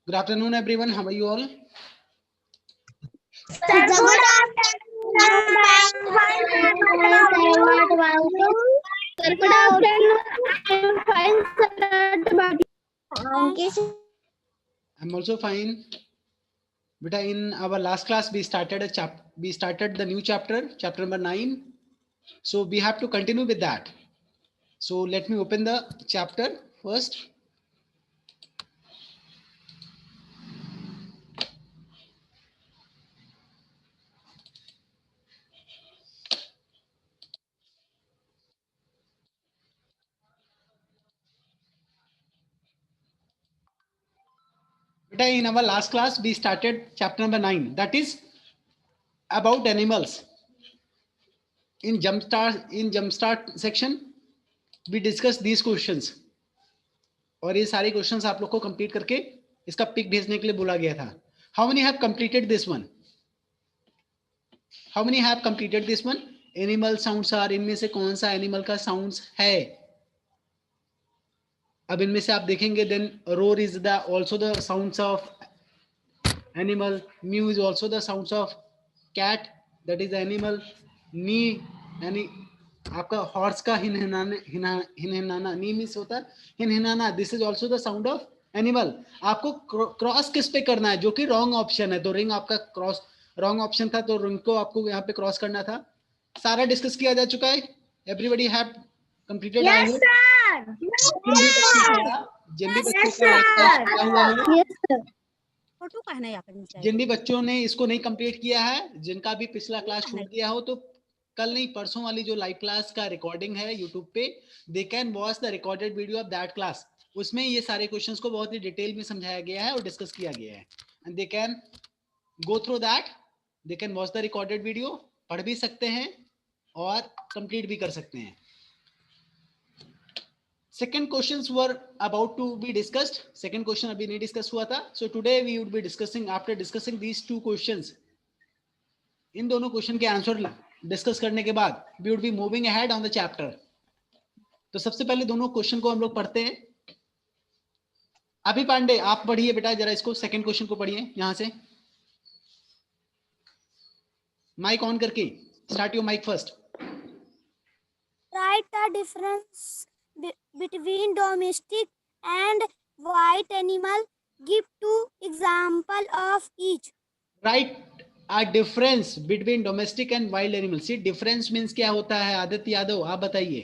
Good afternoon, everyone. How are you all? Sir, good afternoon. What about you? Sir, good afternoon. I'm fine, sir. What about you? I'm also fine. Beta, in our last class, we started the new chapter number 9. So we have to continue with that. So let me open the chapter first. Beta, in our last class, we started chapter number 9. That is about animals. In jumpstart section, we discussed these questions. और ये सारे questions आप लोग को complete करके इसका pick भेजने के लिए बोला गया था. How many have completed this one? How many have completed this one? Animal sounds are, इनमें से कौन सा एनिमल का साउंड्स है? अब इनमें से आप देखेंगे, then roar is the also the sounds of animal, mew is also the sounds of cat, that is animal. Neigh यानी आपका हॉर्स का हिनहिनाना, नी मींस होता है हिनहिनाना, this is also the sound of animal. आपको क्रॉस किस पे करना है, जो कि रॉन्ग ऑप्शन है. तो रिंग आपका क्रॉस रॉन्ग ऑप्शन था, तो रिंग को आपको यहाँ पे क्रॉस करना था. सारा डिस्कस किया जा चुका है. Everybody have completed? Yes, sir. जिन भी बच्चों का क्या हुआ है, Yes, sir. फोटो कहना या करनी चाहिए. जिन भी बच्चों ने इसको नहीं कंप्लीट किया है, जिनका भी पिछला क्लास छूट गया हो, तो कल नहीं परसों वाली जो लाइव क्लास का रिकॉर्डिंग है यूट्यूब पे, they can watch the recorded video of that class. उसमें ये सारे क्वेश्चंस को बहुत ही डिटेल में समझाया गया है और डिस्कस किया गया है. And they can go through that, they can watch the recorded video, पढ़ भी सकते हैं और कंप्लीट भी कर सकते हैं. Second questions were about to be discussed. Second question अभी नहीं डिस्कस हुआ था. So today we would be discussing, after discussing these two questions, इन दोनों क्वेश्चन के आंसर डिस्कस करने के बाद we would be moving ahead on the chapter. तो सबसे पहले दोनों क्वेश्चन को हम लोग पढ़ते हैं. अभी पांडे आप पढ़िए बेटा जरा इसको, सेकंड क्वेश्चन को पढ़िए यहां से, माइक ऑन करके. Start your mic first. Write the difference between domestic and wild animal. Give two example of each. Write a difference between domestic and wild animal. See difference means क्या होता है? आदित्य यादव आप बताइए,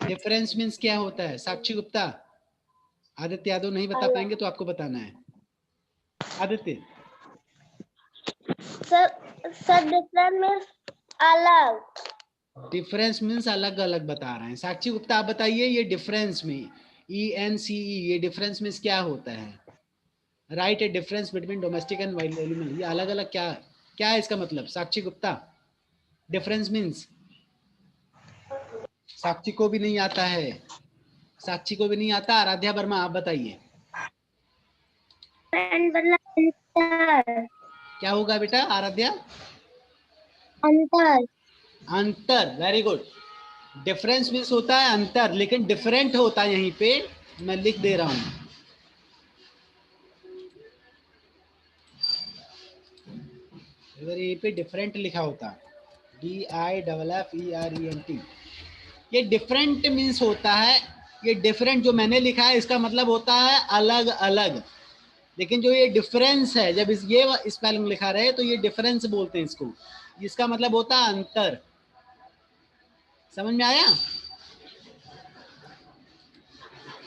डिफरेंस मीन्स क्या होता है? साक्षी गुप्ता, आदित्य यादव नहीं बता पाएंगे तो आपको बताना है. आदित्य. सर डिफरेंस मीन्स अलग. डिफरेंस मीन्स अलग अलग बता रहे हैं. साक्षी गुप्ता आप बताइए, ये डिफरेंस में ENCE, ये डिफरेंस मीन्स क्या होता है? Right A difference between domestic and wild animal. ये अलग अलग क्या क्या है इसका मतलब? साक्षी गुप्ता, डिफरेंस मीन्स. साक्षी को भी नहीं आता है, साक्षी को भी नहीं आता. आराध्या वर्मा आप बताइए क्या होगा बेटा? आराध्या, अंतर. अंतर. Very good. डिफरेंस मीन्स होता है अंतर, लेकिन डिफरेंट होता है यहीं पे मैं लिख दे रहा हूं. अगर यहीं पे डिफरेंट लिखा होता, DIFFERENT, ये डिफरेंट मीन्स होता है. ये डिफरेंट जो मैंने लिखा है इसका मतलब होता है अलग अलग, लेकिन जो ये डिफरेंस है, जब ये स्पेलिंग लिखा रहे तो ये डिफरेंस बोलते हैं इसको. इसका मतलब होता है अंतर. समझ में आया?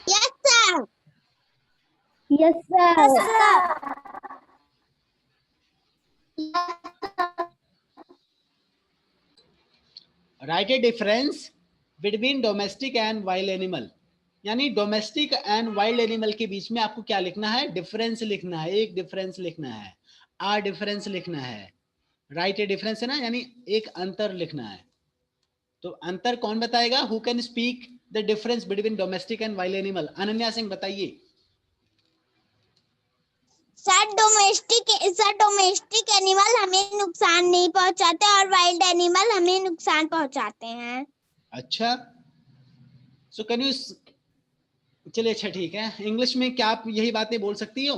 Yes, sir. Yes, sir. Right A difference between domestic and wild animal. यानी डोमेस्टिक एंड वाइल्ड एनिमल के बीच में आपको क्या लिखना है? डिफरेंस लिखना है. एक डिफरेंस लिखना है, आ डिफरेंस लिखना है. राइट ए डिफरेंस है ना, यानी एक अंतर लिखना है. तो अंतर कौन बताएगा? Who can speak the difference between domestic and wild animal? Ananya Singh बताइए. सर डोमेस्टिक एनिमल हमें नुकसान नहीं पहुंचाते और वाइल्ड एनिमल हमें नुकसान पहुंचाते हैं. अच्छा, सो कैन यू चलिए अच्छा ठीक है, इंग्लिश में क्या आप यही बातें बोल सकती हो?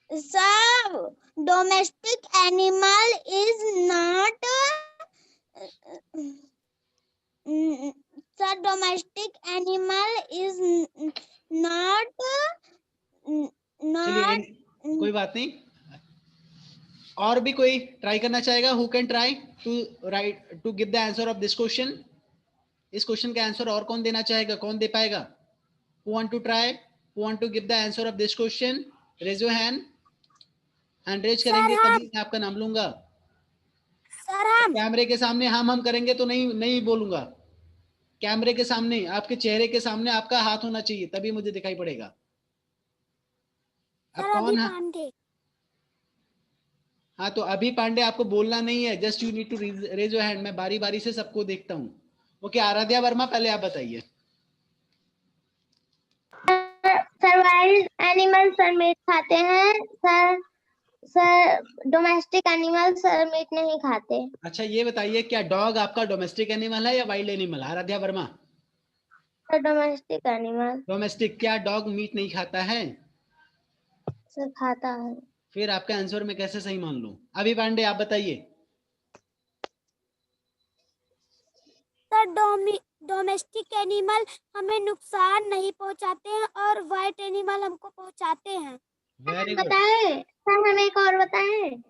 Sir, domestic animal is not. Sir, domestic animal is not. चलिए Not. कोई बात नहीं, और भी कोई ट्राई करना चाहेगा? Who can try to write to give the answer of this question? इस क्वेश्चन का आंसर और कौन देना चाहेगा, कौन दे पाएगा? Who want to try, who want to give the answer of this question? Raise your hand, hand raise Sir, करेंगे हम. तभी मैं आपका नाम लूंगा। Sir, हम. कैमरे के सामने हम करेंगे तो नहीं नहीं बोलूंगा। कैमरे के सामने, आपके चेहरे के सामने आपका हाथ होना चाहिए, तभी मुझे दिखाई पड़ेगा। अब Sir, कौन अभी है? पांडे. हाँ तो अभी पांडे आपको बोलना नहीं है, just you need to raise your hand. मैं बारी बारी से सबको देखता हूँ। ओके आराध्या वर्मा, पहले आप बताइए। Sir wild animal sir meat खाते हैं सर। Sir domestic animal sir meat नहीं खाते। अच्छा ये बताइए, क्या डॉग आपका डोमेस्टिक एनिमल है या wild animal? Aaradhya Verma. Sir domestic animal. Domestic. क्या डॉग मीट नहीं खाता है? सर खाता है। फिर आपका आंसर मैं कैसे सही मान लूं? अभी पांडे आप बताइए। सर, डोमेस्टिक एनिमल हमें नुकसान नहीं पहुंचाते हैं और वाइट एनिमल हमको पहुंचाते हैं। वेरी गुड बताए सर, हम एक और बताएं।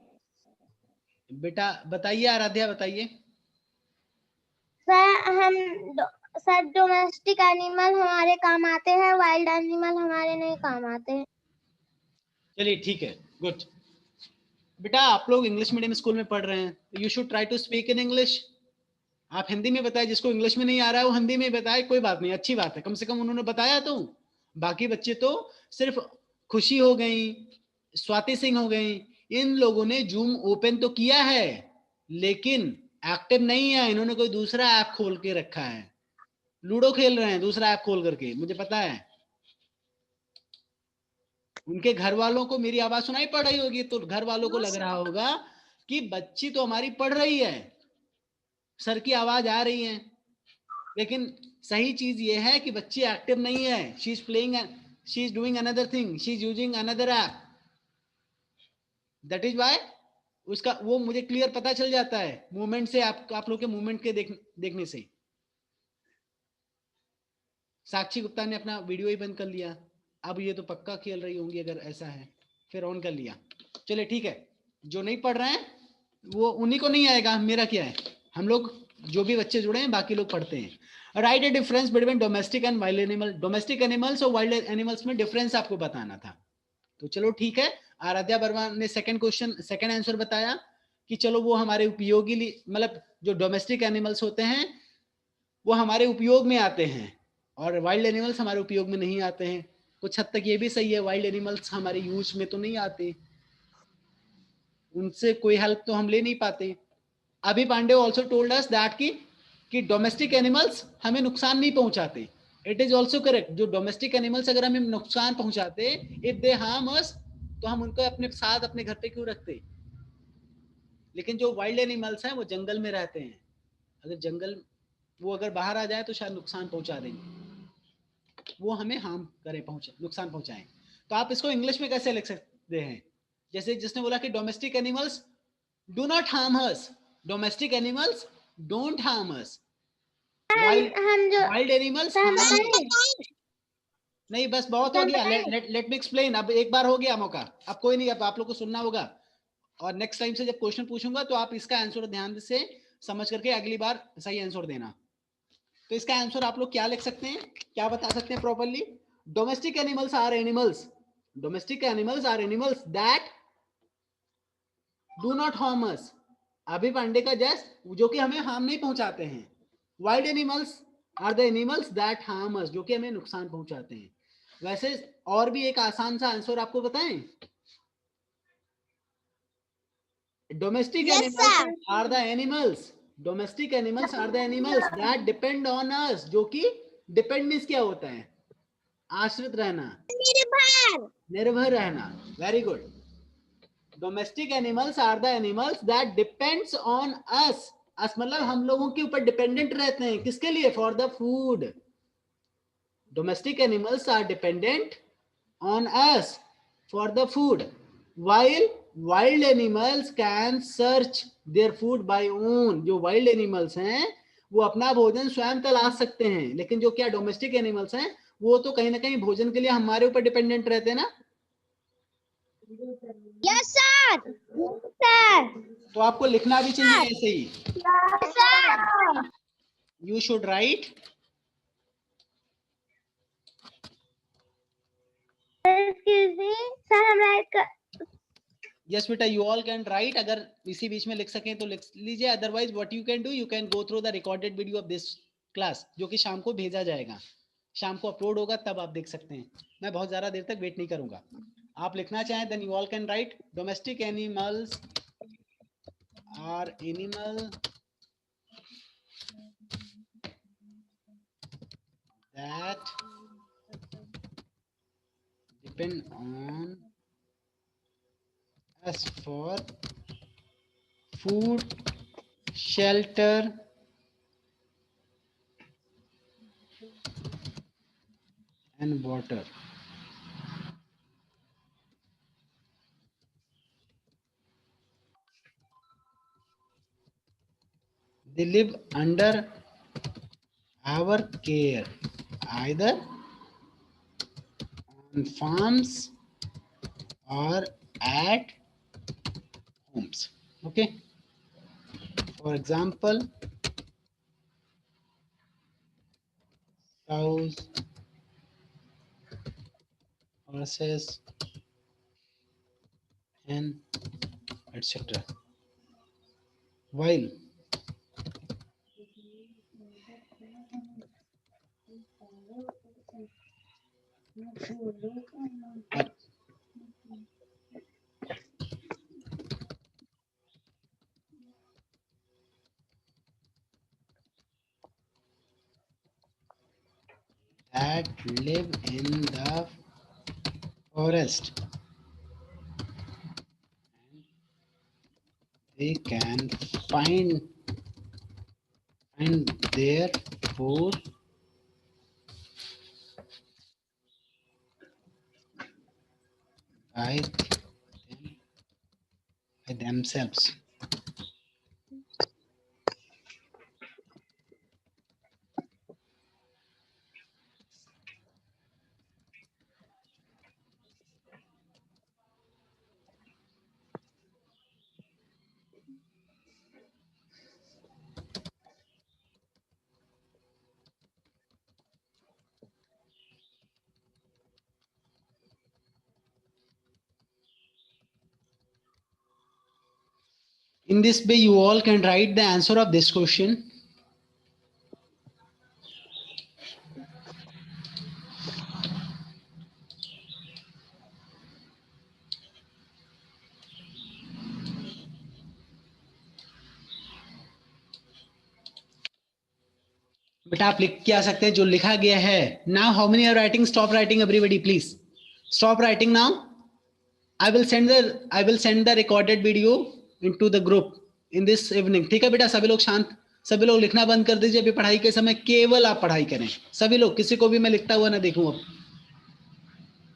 बेटा, बताइए आराध्या बताइए। सर डोमेस्टिक एनिमल हमारे काम आते हैं, वाइल्ड एनिमल हमारे नहीं काम आते। चलिए ठीक है, गुड। बेटा आप लोग इंग्लिश मीडियम स्कूल में पढ़ रहे हैं, you should try to speak in English. आप हिंदी में बताए, जिसको इंग्लिश में नहीं आ रहा है वो हिंदी में बताए, कोई बात नहीं, अच्छी बात है, कम से कम उन्होंने बताया तो। बाकी बच्चे तो सिर्फ खुशी हो गई, स्वाति सिंह हो गई, इन लोगों ने जूम ओपन तो किया है लेकिन एक्टिव नहीं है। इन्होंने कोई दूसरा ऐप खोल के रखा है, लूडो खेल रहे हैं दूसरा ऐप खोल करके, मुझे पता है। उनके घर वालों को मेरी आवाज सुनाई पड़ रही होगी, तो घर वालों को लग रहा होगा कि बच्ची तो हमारी पढ़ रही है, सर की आवाज आ रही है, लेकिन सही चीज ये है कि बच्ची एक्टिव नहीं है। She is playing, she is doing another thing, she is using another app. That is why उसका वो मुझे क्लियर पता चल जाता है मूवमेंट से, आप लोग के मूवमेंट के देखने से। साक्षी गुप्ता ने अपना वीडियो ही बंद कर लिया, अब ये तो पक्का खेल रही होंगी अगर ऐसा है, फिर ऑन कर लिया। चलिए ठीक है, जो नहीं पढ़ रहे हैं वो उन्हीं को नहीं आएगा, मेरा क्या है, हम लोग जो भी बच्चे जुड़े हैं बाकी लोग पढ़ते हैं। Right A difference between domestic and wild animal. Domestic animals और वाइल्ड एनिमल्स में डिफरेंस आपको बताना था। तो चलो ठीक है, आराध्या वर्मा ने सेकंड क्वेश्चन सेकंड आंसर बताया कि चलो वो हमारे उपयोगी, मतलब जो डोमेस्टिक एनिमल्स होते हैं वो हमारे उपयोग में आते हैं और वाइल्ड एनिमल्स हमारे उपयोग में नहीं आते हैं। कुछ हद तक ये भी सही है, वाइल्ड एनिमल्स हमारे यूज में तो नहीं आते, उनसे कोई हेल्प तो हम ले नहीं पाते। Abhi Pandey also told us that कि डोमेस्टिक एनिमल्स हमें नुकसान नहीं पहुंचाते। इट इज ऑल्सो करेक्ट, जो डोमेस्टिक एनिमल्स अगर हमें नुकसान पहुंचाते, इफ दे हार्म अस, तो हम उनको अपने साथ अपने घर पे क्यों रखते? लेकिन जो वाइल्ड एनिमल्स हैं वो जंगल में रहते हैं, अगर जंगल वो अगर बाहर आ जाए तो शायद नुकसान पहुंचा देंगे, वो हमें हार्म करें, नुकसान पहुंचाएं। तो आप इसको इंग्लिश में कैसे लिख सकते हैं? जैसे जिसने बोला कि domestic animals do not harm us, domestic animals don't harm us, हम जो वाइल्ड एनिमल्स हार्म अस। नहीं बस बहुत हो गया, लेट मी एक्सप्लेन। अब एक बार हो गया मौका, अब कोई नहीं, अब आप लोग को सुनना होगा और नेक्स्ट टाइम से जब क्वेश्चन पूछूंगा तो आप इसका आंसर ध्यान से समझ करके अगली बार सही आंसर देना। तो इसका आंसर आप लोग क्या लिख सकते हैं, क्या बता सकते हैं properly? Domestic animals are animals, domestic animals are animals that do not harm us. Abhi Pandey का जस्ट जो कि हमें हार्म नहीं पहुंचाते हैं। Wild animals are the animals that harm us, जो कि हमें नुकसान पहुंचाते हैं। वैसे और भी एक आसान सा आंसर आपको बताएं, domestic Yes, animals sir. Are the animals, domestic animals are the animals that depend on us, जो कि डिपेंड मींस क्या होता है? आश्रित रहना, निर्भर. निर्भर रहना। Very good. Domestic animals are the animals that depends on us, us मतलब हम लोगों के ऊपर डिपेंडेंट रहते हैं, किसके लिए? For the food. Domestic animals are dependent on us for the food, while wild animals can search their food by own. जो wild animals हैं वो अपना भोजन स्वयं तलाश सकते हैं, लेकिन जो क्या डोमेस्टिक एनिमल्स हैं वो तो कहीं ना कहीं भोजन के लिए हमारे ऊपर डिपेंडेंट रहते हैं ना। Yes sir. सर। तो आपको लिखना भी चाहिए ऐसे ही। Yes sir. You should write excuse me sir, हम राइट yes बेटा, you all can write, अगर इसी बीच में लिख सकें तो लिख लीजिए, otherwise what you can do, you can go through the recorded video of this class, जो कि शाम को भेजा जाएगा, शाम को अपलोड होगा तब आप देख सकते हैं। मैं बहुत ज्यादा देर तक वेट नहीं करूंगा। आप लिखना चाहें then you all can write domestic animals are animal that depend on us for food, shelter, and water. They live under our care, either on farms or at homes. Okay. For example, cows, horses, and etc. While that live in the forest, they can find their food by themselves. In this way, you all can write the answer of this question. बेटा आप लिख के आ सकते हैं जो लिखा गया है। Now how many are writing? Stop writing everybody please. Stop writing now. I will send the recorded video into the group in this evening. ठीक है बेटा, सभी लोग शांत, सभी लोग लिखना बंद कर दीजिए। अभी पढ़ाई के समय केवल आप पढ़ाई करें। सभी लोग, किसी को भी मैं लिखता हुआ ना देखूं, अब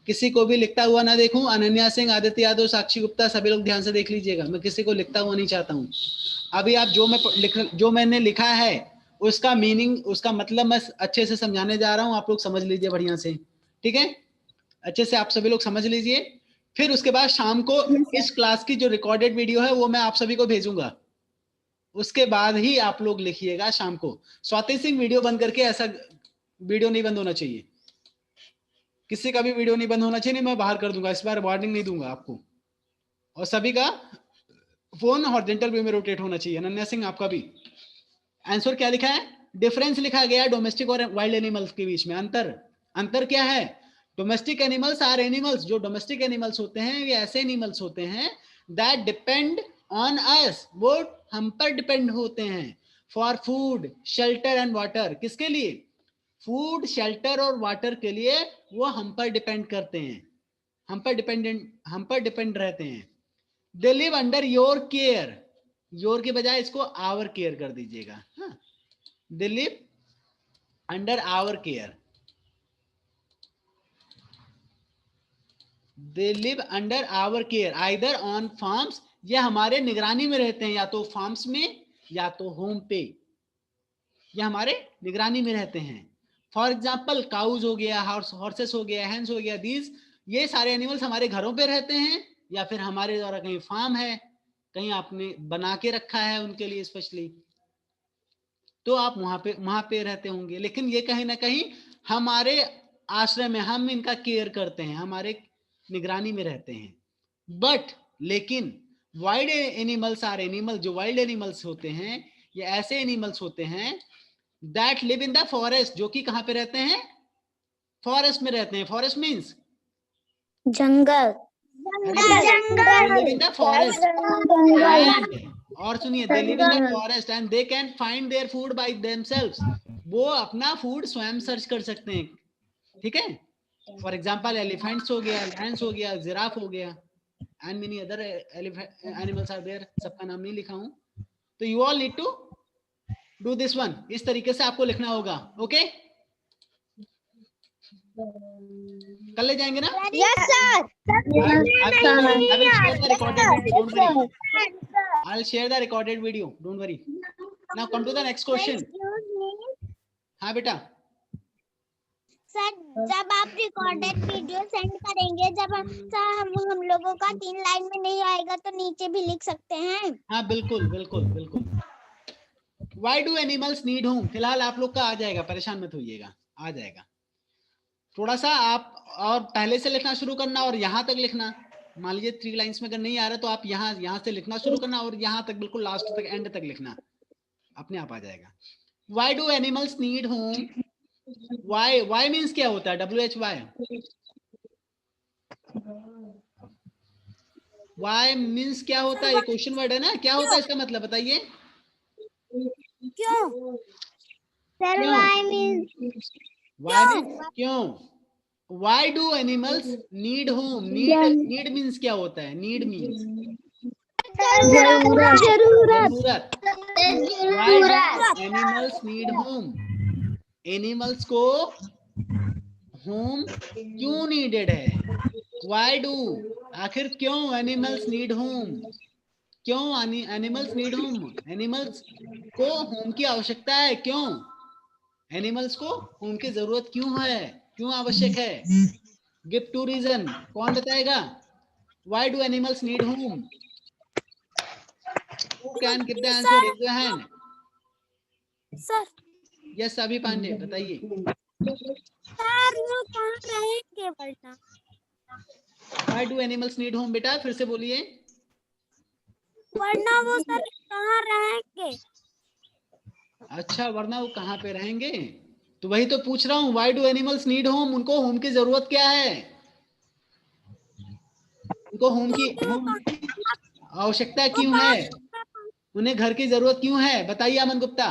किसी को भी लिखता हुआ ना देखूं। अनन्या सिंह, आदित्य यादव, साक्षी गुप्ता, सभी लोग ध्यान से देख लीजिएगा। मैं किसी को लिखता हुआ नहीं चाहता हूं। अभी आप जो मैंने लिखा है उसका मीनिंग, उसका मतलब मैं अच्छे से समझाने जा रहा हूं, आप लोग समझ लीजिए बढ़िया से। ठीक है, अच्छे से आप सभी लोग समझ लीजिए। फिर उसके बाद शाम को इस क्लास की जो रिकॉर्डेड वीडियो है वो मैं आप सभी को भेजूंगा, उसके बाद ही आप लोग लिखिएगा शाम को। स्वाति सिंह, वीडियो बंद करके, ऐसा वीडियो नहीं बंद होना चाहिए, किसी का भी वीडियो नहीं बंद होना चाहिए, नहीं मैं बाहर कर दूंगा, इस बार वार्निंग नहीं दूंगा आपको। और सभी का फोन हॉरिजॉन्टल व्यू में रोटेट होना चाहिए। अनन्या सिंह आपका भी। आंसर क्या लिखा है? डिफरेंस लिखा गया डोमेस्टिक और वाइल्ड एनिमल्स के बीच में। अंतर क्या है? डोमेस्टिक एनिमल्स आर एनिमल्स, जो डोमेस्टिक एनिमल्स होते हैं ये ऐसे एनिमल्स होते हैं दैट डिपेंड ऑन अस, वो हम पर डिपेंड होते हैं, for food, shelter and water. किसके लिए? फूड, शेल्टर और वाटर के लिए वो हम पर डिपेंड करते हैं, हम पर डिपेंड रहते हैं। They live under your care, your के बजाय इसको आवर केयर कर दीजिएगा। They live under our care. They live under our care either on farms, ये हमारे निगरानी में रहते हैं, या तो फार्म्स में या तो होम पे, ये हमारे निगरानी में रहते हैं। फॉर एग्जाम्पल काउज हो गया, हॉर्सेस हो गया, हैंस हो गया, दीज, ये सारे एनिमल्स हमारे घरों पे रहते हैं, या फिर हमारे द्वारा कहीं फार्म है, कहीं आपने बना के रखा है उनके लिए स्पेशली, तो आप वहां पे रहते होंगे। लेकिन ये कहीं ना कहीं हमारे आश्रय में, हम इनका केयर करते हैं, हमारे निगरानी में रहते हैं। बट लेकिन वाइल्ड एनिमल्स आर एनिमल, जो वाइल्ड एनिमल्स होते हैं ये ऐसे एनिमल्स होते हैं that live in the forest, जो कि कहां पे रहते हैं, फॉरेस्ट में रहते हैं। Forest means jungle. Live in the forest and, और सुनिए, they live in the forest and they can find their food by themselves, वो अपना फूड स्वयं सर्च कर सकते हैं, ठीक है। फॉर एग्जांपल एलिफेंट्स हो गया, लायंस हो गया, जिराफ हो गया, and many other animals are there, सबका नाम नहीं लिखा हूं। तो you all need to do this one, इस तरीके से आपको लिखना होगा, ओके। कल ले जाएंगे ना? Yes, sir. I will share the recorded video, don't worry. I'll share the recorded video, don't worry. Now come to the next question. हाँ बेटा, सर जब आप रिकॉर्डेड वीडियो सेंड करेंगे, जब हम लोगों का 3 लाइन में नहीं आएगा तो नीचे भी लिख सकते हैं। हाँ बिल्कुल बिल्कुल बिल्कुल। Why do animals need home? फिलहाल आप लोग का आ जाएगा, परेशान मत होइएगा, आ जाएगा। थोड़ा सा आप और पहले से लिखना शुरू करना और यहाँ तक लिखना। मान लीजिए 3 लाइन्स में अगर नहीं आ रहा तो आप यहाँ से लिखना शुरू करना और यहाँ तक बिल्कुल लास्ट तक, एंड तक लिखना, अपने आप आ जाएगा। Why do animals need home? Why means क्या होता है? WHY. Why means क्या होता है? ये क्वेश्चन वर्ड है ना, क्या होता है इसका मतलब बताइए? क्यों? Sir, क्यों? why means Why means क्यों? Why do animals need home? Need means क्या होता है? Need means जरूरत। Why do animals need home? Animals को home क्यों needed है? Why do, आखिर क्यों animals need home? क्यों animals need home? Animals को home की आवश्यकता है, क्यों? Animals को home की जरूरत क्यों है, क्यों आवश्यक है? Give 2 reason. कौन बताएगा? Why do animals need home? Who can give the answer? Raise your hand. Sir Yes, अभी पांडे बताइए। सर वो कहाँ रहेंगे वरना? Why do animals need home? बेटा फिर से बोलिए। वरना वो सर कहाँ रहेंगे? अच्छा, वरना वो कहाँ पे रहेंगे? तो वही तो पूछ रहा हूँ, why do animals need home? उनको होम की जरूरत क्या है? उनको होम की आवश्यकता क्यों है? उन्हें घर की जरूरत क्यों है? बताइए अमन गुप्ता।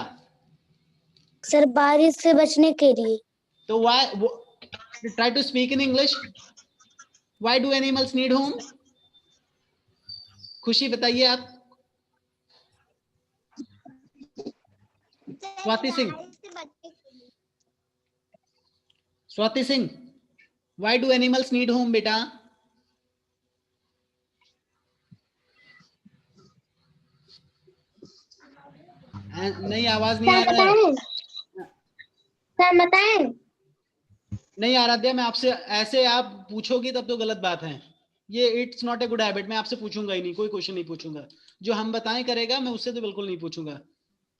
सर बारिश से बचने के लिए। तो why, try to speak in English. Why do animals need home? खुशी बताइए आप। Swati Singh, Swati Singh, why do animals need home बेटा? नहीं, आवाज नहीं आ रहा है। सर बताएं? नहीं आराध्या, मैं आपसे ऐसे आप पूछोगी तब तो गलत बात है। ये it's not a good habit. मैं आपसे पूछूंगा ही नहीं, कोई क्वेश्चन नहीं पूछूंगा। जो हम बताएं करेगा, मैं उससे तो बिल्कुल नहीं पूछूंगा।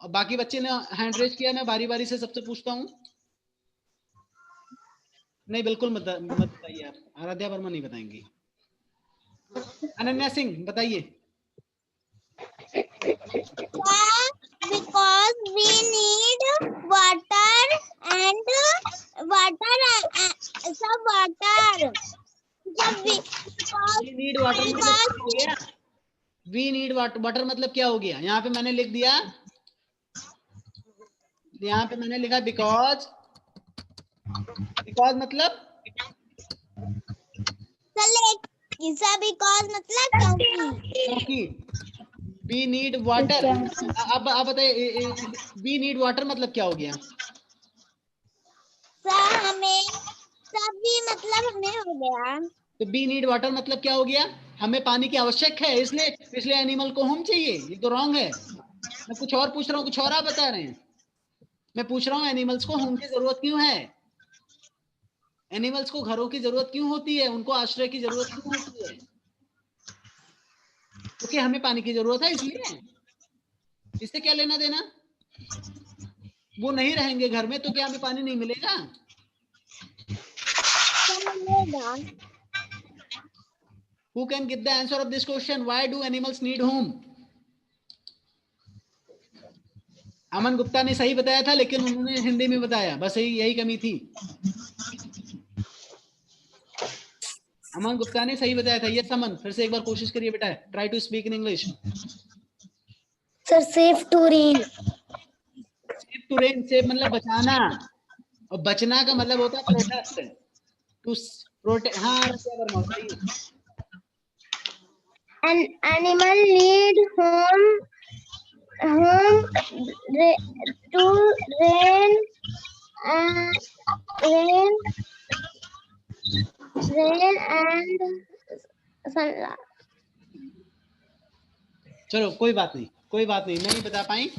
और बाकी बच्चे ने हैंड रेज किया, मैं बारी बारी से सबसे पूछता हूँ। नहीं बिल्कुल मत बताइए आप। आराध्या वर्मा नहीं बताएंगी। अनन्या सिंह बताइए। Because we need water and some water. We need water मतलब क्या हो गया? We need water मतलब क्या हो गया? यहाँ पे मैंने लिख दिया, यहाँ पे मैंने लिखा because मतलब because मतलब क्योंकि we need water। अब आप बताइए we need water मतलब क्या हो गया? सर हमें सभी मतलब हमें हो गया। तो बी नीड वाटर मतलब क्या हो गया, हमें पानी की आवश्यक है, इसलिए एनिमल को होम चाहिए। ये तो रॉन्ग है। मैं कुछ और पूछ रहा हूँ, कुछ और आप बता रहे हैं। मैं पूछ रहा हूँ एनिमल्स को होम की जरूरत क्यों है, एनिमल्स को घरों की जरूरत क्यों होती है, उनको आश्रय की जरूरत क्यों होती है? क्योंकि हमें पानी की जरूरत है, इसलिए। इससे क्या लेना देना, वो नहीं रहेंगे घर में तो क्या हमें पानी नहीं मिलेगा? Who can give the answer of this question? Why do animals need home? Aman Gupta ने सही बताया था, लेकिन उन्होंने हिंदी में बताया, बस यही कमी थी। अमन गुप्ता ने सही बताया था। ये अमन, फिर से एक बार कोशिश करिए बेटा, try to speak in English. Sir safe to rain. Safe to rain, safe मतलब बचाना, और बचना का मतलब होता है प्रोटेक्ट, टू प्रोटेक्ट। हाँ वर्मा बताइए। An animal need home to rain and sunlight. चलो कोई बात नहीं, कोई बात नहीं, नहीं बता पाई,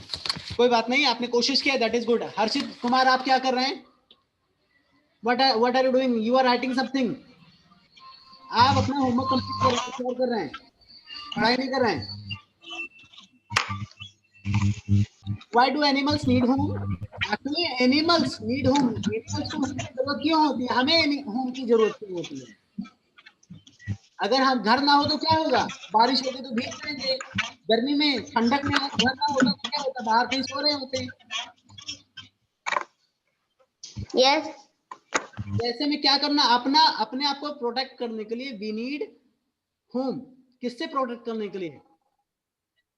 कोई बात नहीं, आपने कोशिश किया, that is good. Harshit Kumar आप क्या कर रहे हैं? What are you doing? You are writing something. आप अपना होमवर्क कंप्लीट कर रहे हैं, पढ़ाई नहीं कर रहे हैं। Why do animals need home? Actually, animals need home. Animals को होम की जरूरत क्यों होती है? हमें होम की जरूरत क्यों होती है? अगर हम घर ना हो तो क्या होगा? बारिश होगी तो भीग जाएंगे, गर्मी में ठंडक में घर ना होता तो क्या होता? बाहर कहीं सो रहे होते। Yes. ऐसे में क्या करना, अपने आप को प्रोटेक्ट करने के लिए वी नीड होम। किससे प्रोटेक्ट करने के लिए?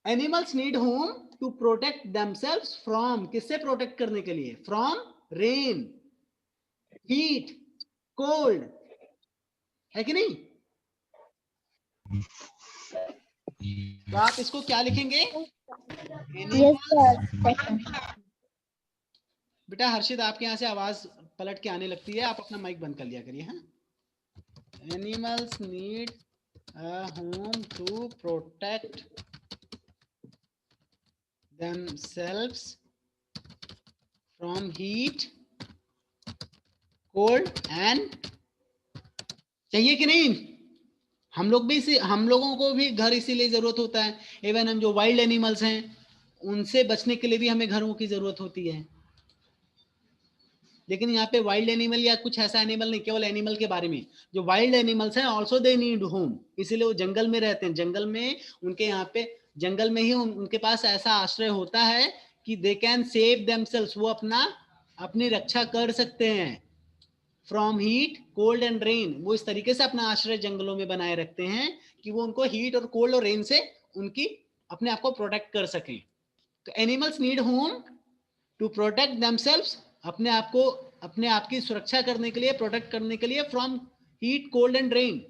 Animals need home to protect themselves from, किससे प्रोटेक्ट करने के लिए? फ्रॉम रेन, हीट, कोल्ड, है कि नहीं? तो आप इसको क्या लिखेंगे? बेटा हर्षित आपके यहाँ से आवाज पलट के आने लगती है, आप अपना माइक बंद कर लिया करिए। हाँ, animals need a home to protect themselves from heat, cold and, चाहिए कि नहीं? हम लोगों को भी घर इसीलिए जरूरत होता है। इवन हम जो वाइल्ड एनिमल्स हैं उनसे बचने के लिए भी हमें घरों की जरूरत होती है। लेकिन यहाँ पे वाइल्ड एनिमल या कुछ ऐसा एनिमल नहीं, केवल एनिमल के बारे में, जो वाइल्ड एनिमल्स हैं ऑल्सो दे नीड होम, इसीलिए वो जंगल में रहते हैं। जंगल में उनके यहाँ पे जंगल में ही उनके पास ऐसा आश्रय होता है कि दे कैन सेव देमसेल्व्स, वो अपनी रक्षा कर सकते हैं from heat, cold and rain. वो इस तरीके से अपना आश्रय जंगलों में बनाए रखते हैं कि वो उनको हीट और कोल्ड और रेन से उनकी अपने आप को प्रोटेक्ट कर सकें। तो animals need home to protect themselves, अपने आप की सुरक्षा करने के लिए, प्रोटेक्ट करने के लिए from heat, cold and rain.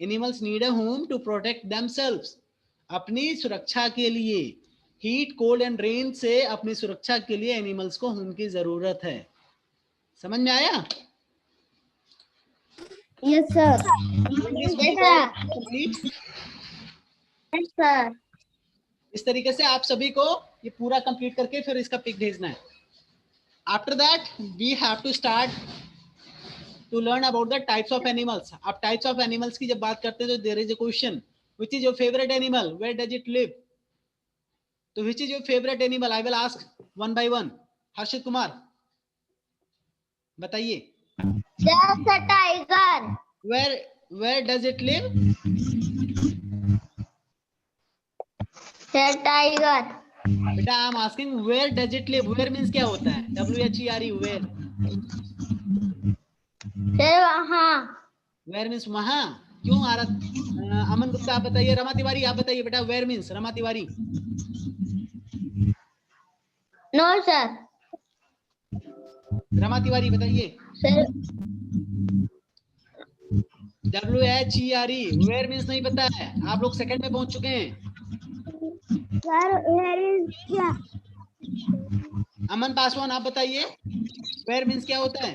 Animals need a home to protect themselves, अपनी सुरक्षा के लिए, हीट, कोल्ड एंड रेन से अपनी सुरक्षा के लिए एनिमल्स को होम की जरूरत है। समझ में आया? Yes, sir. Yes, sir. इस तरीके से आप सभी को ये पूरा कंप्लीट करके फिर इसका पिक भेजना है। After that we have to start to learn about the types of animals. आप टाइप्स ऑफ एनिमल्स की जब बात करते हैं तो there is a question, which is your favourite animal, where does it live? तो which is your favourite animal? I will ask one by one. Harshit Kumar बताइए। Just a tiger. Where does it live? The tiger. बेटा I am asking where does it live. Where means क्या होता है? WHERE, where. वहाँ। Where means वहां। क्यों आ रहा? अमन गुप्ता आप बताइए। रमा तिवारी आप बताइए बेटा, where means. Rama Tiwari. No, sir. Rama Tiwari बताइए। Sir. WHERE, वेयर मींस नहीं पता है। आप लोग सेकंड में पहुंच चुके हैं। सर वेयर इज क्या? अमन पासवान आप बताइए, वेयर मींस क्या होता है?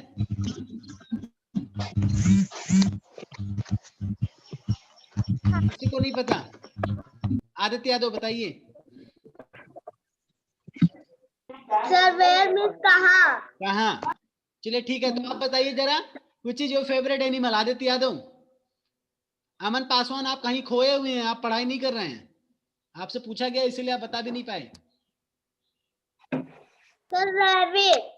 को नहीं पता? आदित्य यादव बताइए। सर वेयर मीन्स कहाँ? कहाँ? चलिए ठीक है, तो आप बताइए जरा, which is your favourite animal? Aditya Yadav. Aman Paswan, आप कहीं खोए हुए हैं, आप पढ़ाई नहीं कर रहे हैं, आपसे पूछा गया इसीलिए आप बता भी नहीं पाए। Sir rabbit.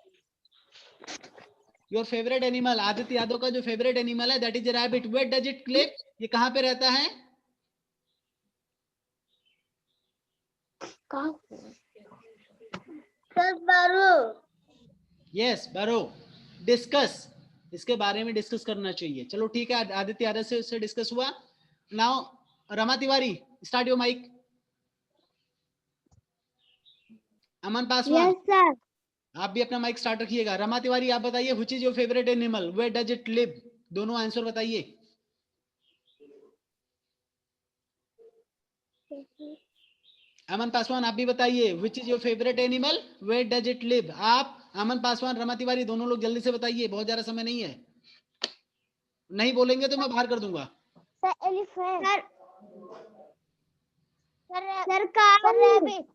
Your favourite animal, Aditya Yadav का जो फेवरेट एनिमल है that is rabbit. Where does it live? ये कहाँ पे रहता है? सर बरू। यस, बरो। डिस्कस, इसके बारे में डिस्कस करना चाहिए। चलो ठीक है, आदित्य यादव से डिस्कस हुआ। Now Rama Tiwari, start your mic. Aman Paswan, yes sir. आप भी अपना माइक स्टार्ट रखिएगा। रमा तिवारी, आप बताइए, which is your favourite animal, where does it live? दोनों आंसर बताइए। अमन पासवान, आप भी बताइए, which is your favourite animal, where does it live? आप, अमन पासवान, रमा तिवारी, दोनों लोग जल्दी से बताइए, बहुत ज्यादा समय नहीं है। नहीं बोलेंगे तो मैं बाहर कर दूंगा। Sir elephant. Sir sir cow. Rabbit.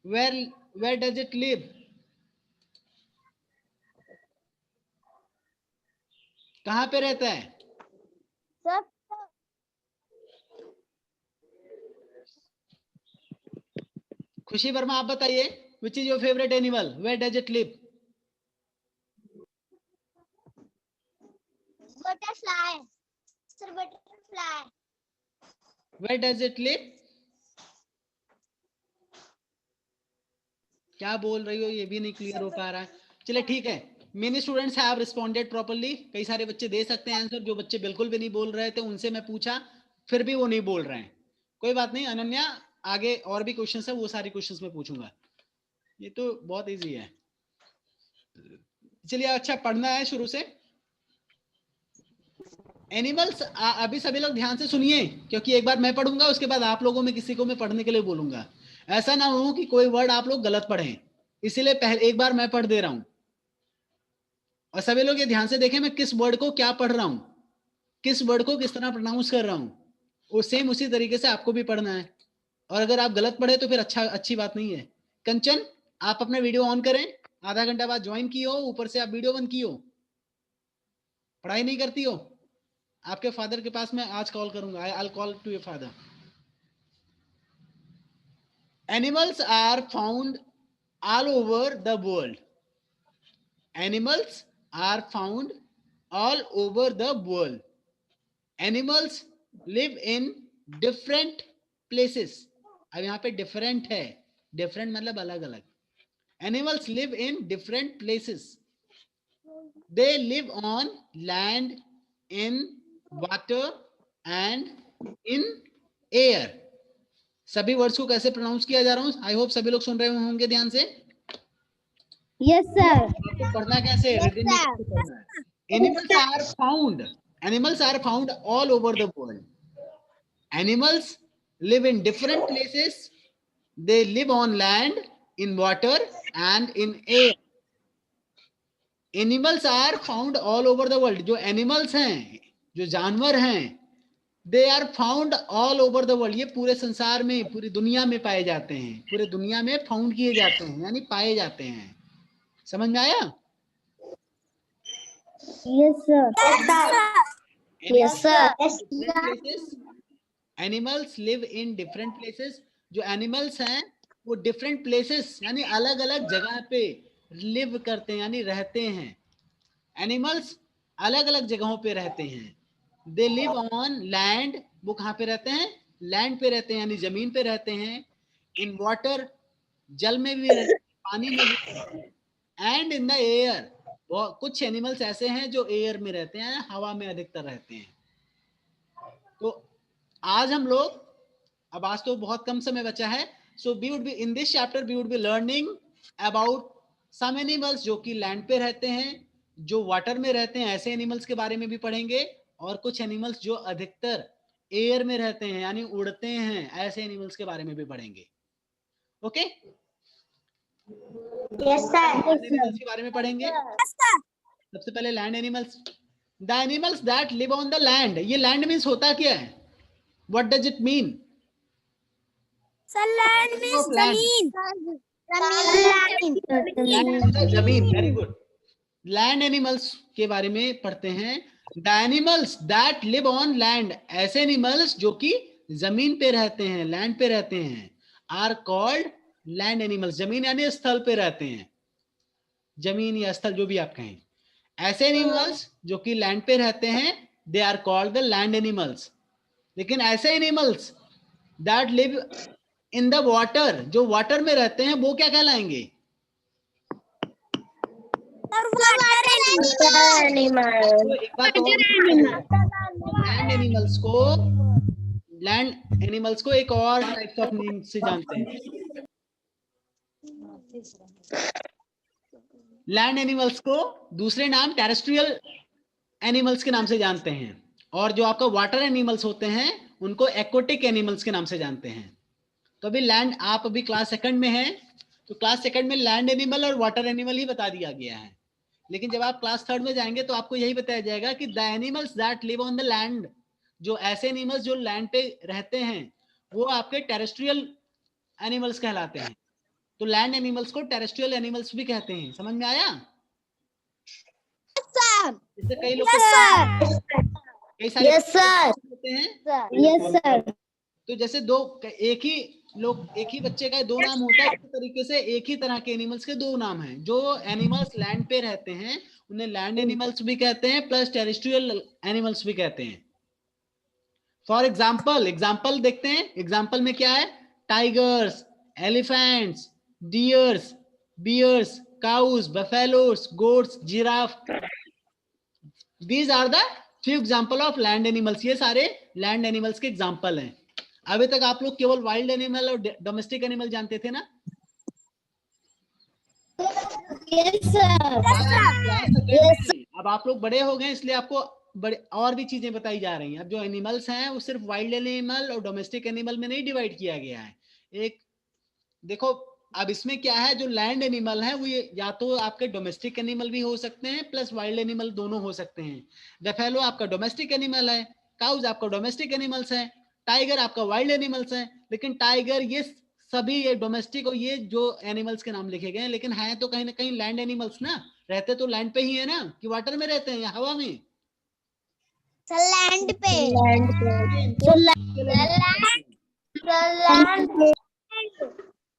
Where does it live? कहाँ पे रहता है? सर खुशी वर्मा, आप बताइए, which is your favourite animal, where does it live? Butterfly. Sir butterfly. Where does it live? क्या बोल रही हो, ये भी नहीं क्लियर हो पा रहा है। चलिए ठीक है, many students have responded properly. कई सारे बच्चे दे सकते हैं आंसर, जो बच्चे बिल्कुल भी नहीं बोल रहे थे उनसे मैं पूछा, फिर भी वो नहीं बोल रहे हैं। कोई बात नहीं अनन्या, आगे और भी क्वेश्चंस है, वो सारे क्वेश्चंस मैं पूछूंगा। ये तो बहुत इजी है। चलिए अच्छा, पढ़ना है शुरू से। एनिमल्स, अभी सभी लोग ध्यान से सुनिए, क्योंकि एक बार मैं पढ़ूंगा, उसके बाद आप लोगों में किसी को मैं पढ़ने के लिए बोलूंगा। ऐसा ना हो कि कोई वर्ड आप लोग गलत पढ़ें, इसीलिए पहले एक बार मैं पढ़ दे रहा हूं, और सभी लोग ये ध्यान से देखें मैं किस वर्ड को क्या पढ़ रहा हूं, किस वर्ड को किस तरह प्रोनाउंस कर रहा हूं, वो सेम उसी तरीके से आपको भी पढ़ना है। और अगर आप गलत पढ़े तो फिर अच्छी बात नहीं है। कंचन, आप अपना वीडियो ऑन करें, आधा घंटा बाद ज्वाइन की हो, ऊपर से आप वीडियो बंद की हो, पढ़ाई नहीं करती हो। आपके फादर के पास मैं आज कॉल करूंगा, I call to your father. Animals are found all over the world. Animals are found all over the world. Animals live in different places. अब यहाँ पे डिफरेंट है, डिफरेंट मतलब अलग अलग। Animals live in different places. They live on land, in water and in air. सभी words को कैसे प्रोनाउंस किया जा रहा हूँ, आई होप सभी लोग सुन रहे होंगे ध्यान से। Yes sir. आपको पढ़ना कैसे, रिटन में कैसे पढ़ना है। Animals are found, animals are found all over the world. Animals live in different places. They live on land, in water and in air. Animals are found all over the world. जो animals हैं, जो जानवर हैं, they are found all over the world. ये पूरे संसार में, पूरी दुनिया में पाए जाते हैं, पूरे दुनिया में फाउंड किए जाते हैं, यानी पाए जाते हैं। समझ में आया? Yes sir. Yes sir. Animals live in different places. जो एनिमल्स हैं वो डिफरेंट प्लेसेस यानी अलग अलग जगह पे लिव करते हैं, यानी रहते हैं। एनिमल्स अलग अलग जगहों पे रहते हैं। दे लिव ऑन लैंड, वो कहाँ पे रहते हैं, लैंड पे रहते हैं, यानी जमीन पे रहते हैं। इन वाटर, जल में भी रहते हैं, पानी में भी रहते हैं। एंड इन द एयर, कुछ एनिमल्स ऐसे हैं जो एयर में रहते हैं, हवा में अधिकतर रहते हैं। तो आज हम लोग, अब आज तो बहुत कम समय बचा है, so we would be in this chapter we would be learning about some animals जो कि लैंड पे रहते हैं, जो वाटर में रहते हैं, ऐसे एनिमल्स के बारे में भी पढ़ेंगे, और कुछ एनिमल्स जो अधिकतर एयर में रहते हैं यानी उड़ते हैं, ऐसे एनिमल्स के बारे में भी पढ़ेंगे। Okay, yes sir. एनिमल्स के बारे में पढ़ेंगे। सबसे पहले land animals, the animals that live on the land. ये लैंड मीन्स होता क्या है, What does it mean? Sir land means Of land. जमीन। जमीन, वेरी गुड। लैंड एनिमल्स के बारे में पढ़ते हैं। The animals that live on land, ऐसे एनिमल्स जो कि जमीन पे रहते हैं, लैंड पे रहते हैं, आर कॉल्ड लैंड एनिमल्स। जमीन यानी स्थल पे रहते हैं, जमीन या स्थल जो भी आप कहें। ऐसे एनिमल्स जो कि लैंड पे रहते हैं, they are called the land animals. लेकिन ऐसे animals that live in the water, जो वाटर में रहते हैं, वो क्या कहलाएंगे? Sir water animal. तो एक बात और, लैंड एनिमल्स को एक और टाइप्स ऑफ नेम से जानते हैं। लैंड एनिमल्स को दूसरे नाम टेरेस्ट्रियल एनिमल्स के नाम से जानते हैं, और जो आपका वाटर एनिमल्स होते हैं उनको एक्वाटिक एनिमल्स के नाम से जानते हैं। तो अभी लैंड, आप अभी क्लास सेकंड में हैं, तो क्लास सेकंड में लैंड एनिमल और वाटर एनिमल ही बता दिया गया है। लेकिन जब आप क्लास थर्ड में जाएंगे तो आपको यही बताया जाएगा कि the animals that live on the land, जो ऐसे एनिमल्स जो लैंड पे रहते हैं वो आपके टेरेस्ट्रियल एनिमल्स कहलाते हैं। तो लैंड एनिमल्स को टेरेस्ट्रियल एनिमल्स भी कहते हैं। समझ में आया? इससे कई लोग कई सारे होते हैं। Yes sir. तो जैसे एक ही बच्चे का दो नाम होता है, इस तरीके से एक ही तरह के एनिमल्स के दो नाम हैं। जो एनिमल्स लैंड पे रहते हैं उन्हें लैंड एनिमल्स भी कहते हैं, प्लस टेरेस्ट्रियल एनिमल्स भी कहते हैं। फॉर एग्जाम्पल देखते हैं। एग्जाम्पल में क्या है? Tigers, elephants, deers, bears, cows, buffaloes, goats, giraffe. These are the few example of land animals. ये सारे लैंड एनिमल्स के एग्जाम्पल हैं। अभी तक आप लोग केवल वाइल्ड एनिमल और डोमेस्टिक एनिमल जानते थे ना? Yes sir. अब आप लोग बड़े हो गए, इसलिए आपको बड़े और भी चीजें बताई जा रही हैं। अब जो एनिमल्स हैं वो सिर्फ वाइल्ड एनिमल और डोमेस्टिक एनिमल में नहीं डिवाइड किया गया है। एक देखो, अब इसमें क्या है, जो लैंड एनिमल है वो या तो आपके डोमेस्टिक एनिमल भी हो सकते हैं प्लस वाइल्ड एनिमल, दोनों हो सकते हैं। बफेलो आपका डोमेस्टिक एनिमल है, काउज आपका डोमेस्टिक एनिमल्स है, टाइगर आपका वाइल्ड एनिमल्स है। लेकिन टाइगर, ये सभी ये डोमेस्टिक और ये जो एनिमल्स के नाम लिखे गए हैं, लेकिन है तो कहीं ना कहीं लैंड एनिमल्स ना। रहते तो लैंड पे ही है ना, कि वाटर में रहते हैं या हवा में? लैंड पे।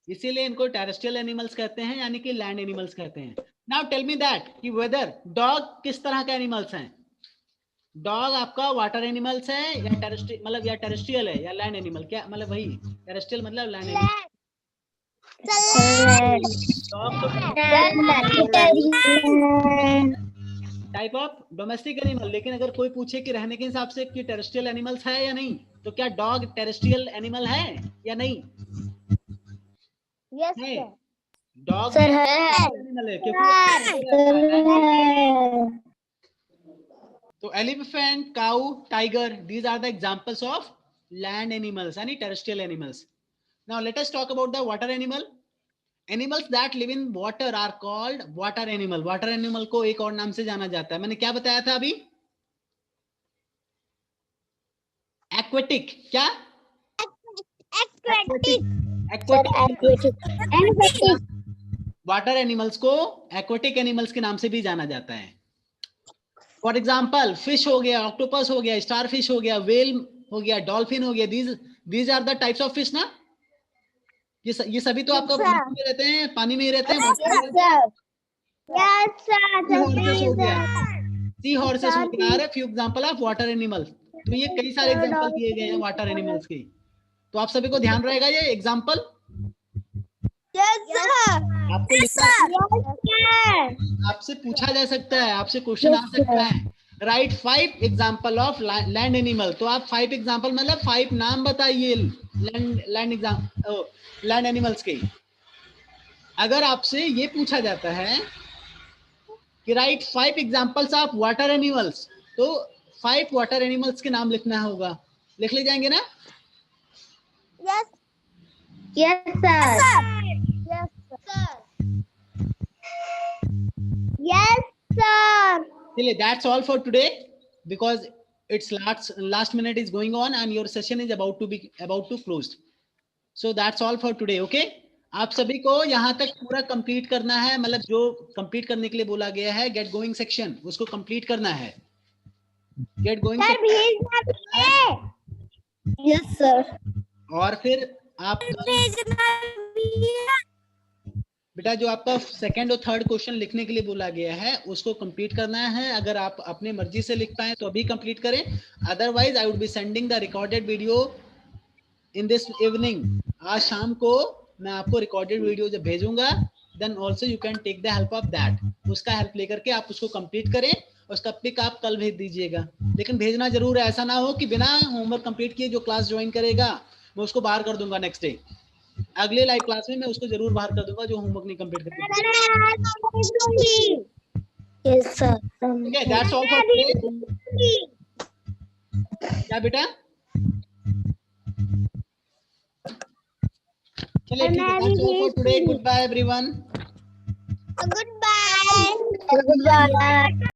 इसीलिए इनको टेरेस्ट्रियल एनिमल्स कहते हैं, यानी कि लैंड एनिमल्स कहते हैं। नाउ टेल मी दैट कि वेदर डॉग किस तरह का एनिमल्स हैं? डॉग आपका वाटर एनिमल्स है या टेरेस्ट्रियल, मतलब या टेरेस्ट्रियल है या लैंड एनिमल? क्या मतलब वही टेरेस्ट्रियल मतलब land animal? Type of domestic animal. लेकिन अगर कोई पूछे कि रहने के हिसाब से कि टेरेस्ट्रियल एनिमल्स है या नहीं, तो क्या डॉग टेरेस्ट्रियल एनिमल है या नहीं? यस है। सर। डॉग सर एनिमल है क्योंकि तो elephant, cow, tiger, these are the examples of land animals यानी terrestrial animals. Now let us talk about the water animal. Animals that live in water are called water animal. Water animal को एक और नाम से जाना जाता है। मैंने क्या बताया था अभी? Aquatic। क्या? Aquatic। वाटर एनिमल्स को एक्वाटिक एनिमल्स के नाम से भी जाना जाता है। फॉर एग्जाम्पल फिश हो गया, ऑक्टोपस हो गया, स्टार फिश हो गया, वेल हो गया, डॉल्फिन हो गया। These are the types of fish ना। ये सभी तो आपका पानी में रहते हैं, पानी में ही रहते हैं। सी हॉर्सेस हो गया, are few example of water animal. तो ये कई सारे एग्जाम्पल दिए गए हैं वाटर एनिमल्स के। तो आप सभी को ध्यान रहेगा ये एग्जाम्पल। आपको आपसे पूछा जा सकता है, आपसे क्वेश्चन आ सकता है। Right 5 example of land animal. तो आप 5 एग्जाम्पल मतलब 5 नाम बताइए लैंड एनिमल्स के। अगर आपसे ये पूछा जाता है कि right 5 examples of water animals, तो 5 वाटर एनिमल्स के नाम लिखना होगा। लिख ले जाएंगे ना? Yes sir. Yes, sir. चलिए, that's all for today because its last minute is going on and your session is about to close. So that's all for today. Okay, आप सभी को यहाँ तक पूरा कंप्लीट करना है, मतलब जो कंप्लीट करने के लिए बोला गया है गेट गोइंग सेक्शन, उसको कंप्लीट करना है. गेट गोइंग सर भेजना भी है. Yes sir. और फिर आप भेजना भी है। बेटा जो आपका सेकंड और थर्ड क्वेश्चन लिखने के लिए बोला गया है उसको कंप्लीट करना है. अगर आप अपने मर्जी से लिख पाए तो अभी कंप्लीट करें, otherwise I would be sending the recorded video in this evening. आज शाम को मैं आपको रिकॉर्डेड वीडियो जब भेजूंगा, then also you can take the help of that. उसका हेल्प लेकर के आप उसको कंप्लीट करें, उसका पिक आप कल भेज दीजिएगा. लेकिन भेजना जरूर है, ऐसा ना हो कि बिना होमवर्क कंप्लीट किए जो क्लास ज्वाइन करेगा मैं उसको बाहर कर दूंगा. नेक्स्ट डे अगले लाइव क्लास में मैं उसको जरूर बाहर कर दूंगा जो होमवर्क नहीं कंप्लीट करके. Yes sir. Okay, that's all for today. क्या बेटा? चलिए ठीक है, that's all for today. Goodbye everyone. Goodbye. Good bye.